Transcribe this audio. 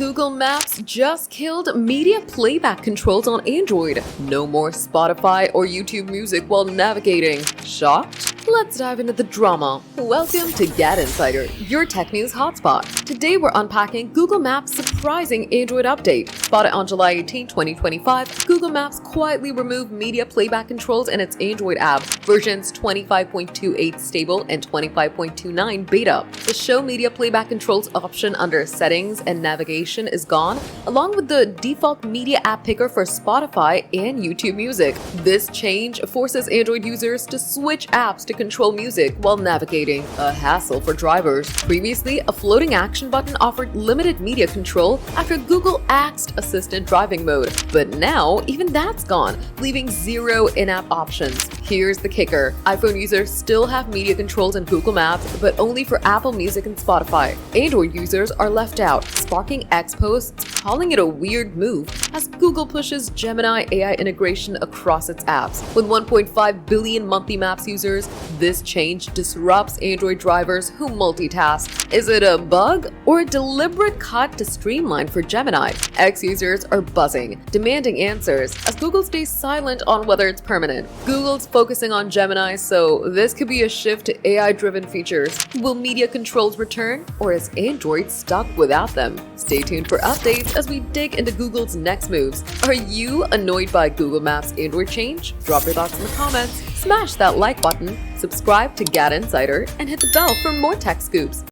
Google Maps just killed media playback controls on Android. No more Spotify or YouTube music while navigating. Shocked? Let's dive into the drama. Welcome to GadInsider, your tech news hotspot. Today we're unpacking Google Maps' surprising Android update. Spotted on July 18, 2025, Google Maps quietly removed media playback controls in its Android app, versions 25.28 stable and 25.29 beta. The show media playback controls option under settings and navigation is gone, along with the default media app picker for Spotify and YouTube music. This change forces Android users to switch apps to control music while navigating, a hassle for drivers. Previously, a floating action button offered limited media control after Google axed assistant driving mode, but now even that's gone, leaving zero in-app options. Here's the kicker: iPhone users still have media controls in Google Maps, but only for Apple Music and Spotify. Android users are left out, sparking X posts calling it a weird move as Google pushes Gemini AI integration across its apps. With 1.5 billion monthly Maps users, this change disrupts Android drivers who multitask. Is it a bug or a deliberate cut to streamline for Gemini? X users are buzzing, demanding answers, as Google stays silent on whether it's permanent. Google's focusing on Gemini, so this could be a shift to AI-driven features. Will media controls return, or is Android stuck without them? Stay tuned for updates as we dig into Google's next moves. Are you annoyed by Google Maps Android change? Drop your thoughts in the comments, smash that like button, subscribe to GadInsider, and hit the bell for more tech scoops.